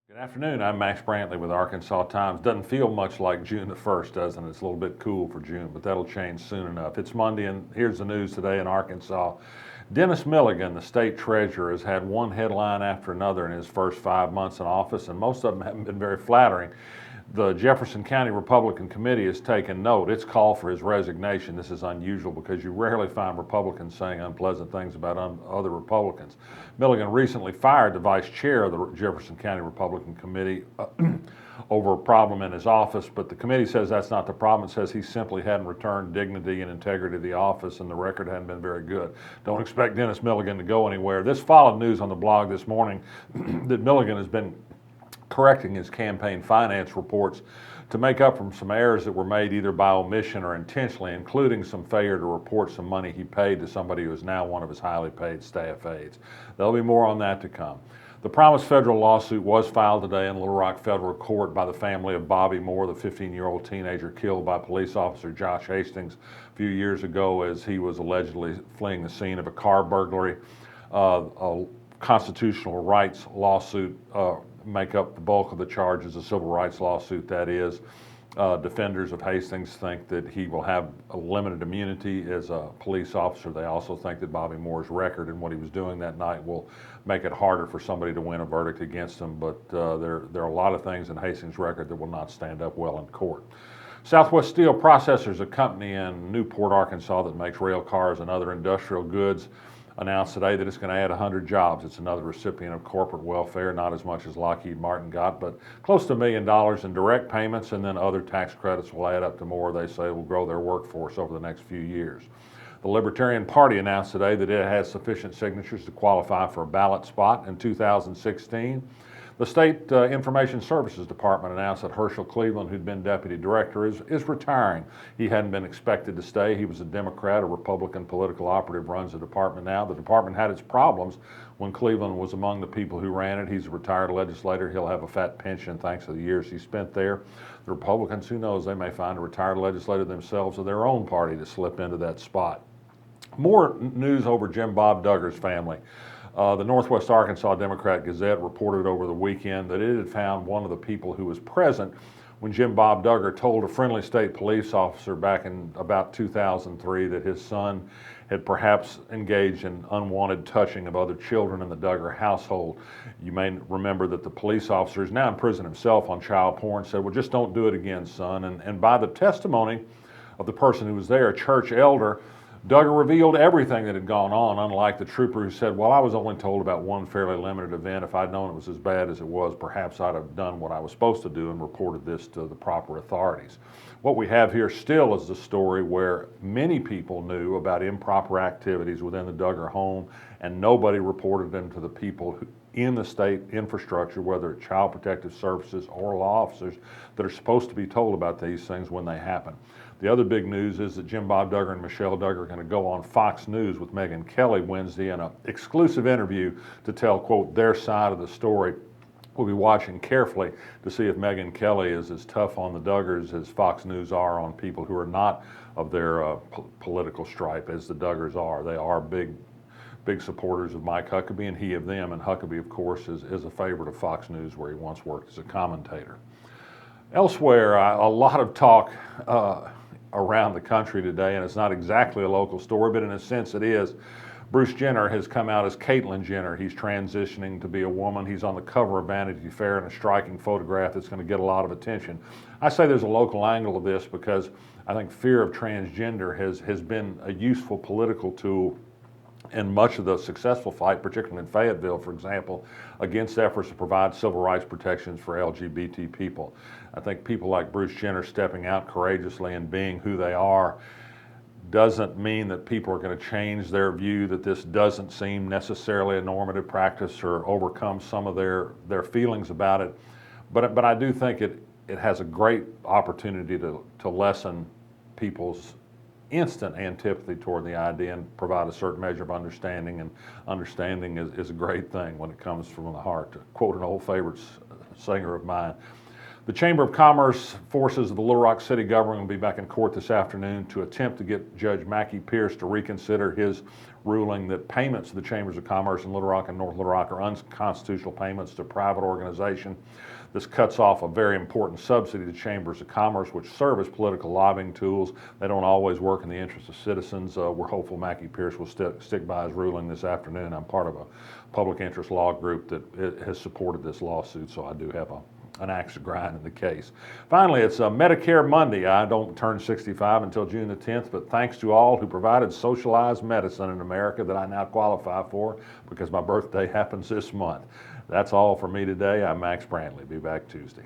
Good afternoon. I'm Max Brantley with Arkansas Times. Doesn't feel much like June the 1st, doesn't it? It's a little bit cool for June, but that'll change soon enough. It's Monday, and here's the news today in Arkansas. Dennis Milligan, the state treasurer, has had one headline after another in his first 5 months in office, and most of them haven't been very flattering. The Jefferson County Republican Committee has taken note. It's called for his resignation. This is unusual because you rarely find Republicans saying unpleasant things about other Republicans. Milligan recently fired the vice chair of the Jefferson County Republican Committee over a problem in his office, but the committee says that's not the problem. It says he simply hadn't returned dignity and integrity to the office, and the record hadn't been very good. Don't expect Dennis Milligan to go anywhere. This followed news on the blog this morning that Milligan has been correcting his campaign finance reports to make up for some errors that were made either by omission or intentionally, including some failure to report some money he paid to somebody who is now one of his highly paid staff aides. There'll be more on that to come. The promised federal lawsuit was filed today in Little Rock Federal Court by the family of Bobby Moore, the 15-year-old teenager killed by police officer Josh Hastings a few years ago as he was allegedly fleeing the scene of a car burglary. A constitutional rights lawsuit make up the bulk of the charges, a civil rights lawsuit that is. Defenders of Hastings think that he will have a limited immunity as a police officer. They also think that Bobby Moore's record and what he was doing that night will make it harder for somebody to win a verdict against him, but there are a lot of things in Hastings' record that will not stand up well in court. Southwest Steel Processors, a company in Newport, Arkansas that makes rail cars and other industrial goods, announced today that it's going to add 100 jobs. It's another recipient of corporate welfare, not as much as Lockheed Martin got, but close to $1 million in direct payments, and then other tax credits will add up to more. They say will grow their workforce over the next few years. The Libertarian Party announced today that it has sufficient signatures to qualify for a ballot spot in 2016. The State Information Services Department announced that Herschel Cleveland, who'd been deputy director, is retiring. He hadn't been expected to stay. He was a Democrat. A Republican political operative runs the department now. The department had its problems when Cleveland was among the people who ran it. He's a retired legislator. He'll have a fat pension thanks to the years he spent there. The Republicans, who knows, they may find a retired legislator themselves of their own party to slip into that spot. More news over Jim Bob Duggar's family. The Northwest Arkansas Democrat Gazette reported over the weekend that it had found one of the people who was present when Jim Bob Duggar told a friendly state police officer back in about 2003 that his son had perhaps engaged in unwanted touching of other children in the Duggar household. You may remember that the police officer is now in prison himself on child porn, said, well, just don't do it again, son. And by the testimony of the person who was there, a church elder, Duggar revealed everything that had gone on, unlike the trooper who said, well, I was only told about one fairly limited event. If I'd known it was as bad as it was, perhaps I'd have done what I was supposed to do and reported this to the proper authorities. What we have here still is the story where many people knew about improper activities within the Duggar home, and nobody reported them to the people in the state infrastructure, whether it's Child Protective Services or law officers, that are supposed to be told about these things when they happen. The other big news is that Jim Bob Duggar and Michelle Duggar are going to go on Fox News with Megyn Kelly Wednesday in an exclusive interview to tell, quote, their side of the story. We'll be watching carefully to see if Megyn Kelly is as tough on the Duggars as Fox News are on people who are not of their political stripe as the Duggars are. They are big supporters of Mike Huckabee and he of them, and Huckabee, of course, is a favorite of Fox News where he once worked as a commentator. Elsewhere, a lot of talk around the country today, and it's not exactly a local story, but in a sense it is. Bruce Jenner has come out as Caitlyn Jenner. He's transitioning to be a woman. He's on the cover of Vanity Fair in a striking photograph that's going to get a lot of attention. I say there's a local angle of this because I think fear of transgender has been a useful political tool in much of the successful fight, particularly in Fayetteville, for example, against efforts to provide civil rights protections for LGBT people. I think people like Bruce Jenner stepping out courageously and being who they are doesn't mean that people are going to change their view that this doesn't seem necessarily a normative practice or overcome some of their feelings about it. But I do think it has a great opportunity to lessen people's instant antipathy toward the idea and provide a certain measure of understanding, and understanding is a great thing when it comes from the heart. To quote an old favorite singer of mine, The Chamber of Commerce forces of the Little Rock City government will be back in court this afternoon to attempt to get Judge Mackie Pierce to reconsider his ruling that payments to the Chambers of Commerce in Little Rock and North Little Rock are unconstitutional payments to a private organization. This cuts off a very important subsidy to Chambers of Commerce, which serve as political lobbying tools. They don't always work in the interest of citizens. We're hopeful Mackie Pierce will stick by his ruling this afternoon. I'm part of a public interest law group that has supported this lawsuit, so I do have an axe to grind in the case. Finally, it's Medicare Monday. I don't turn 65 until June the 10th, but thanks to all who provided socialized medicine in America that I now qualify for because my birthday happens this month. That's all for me today. I'm Max Brantley. Be back Tuesday.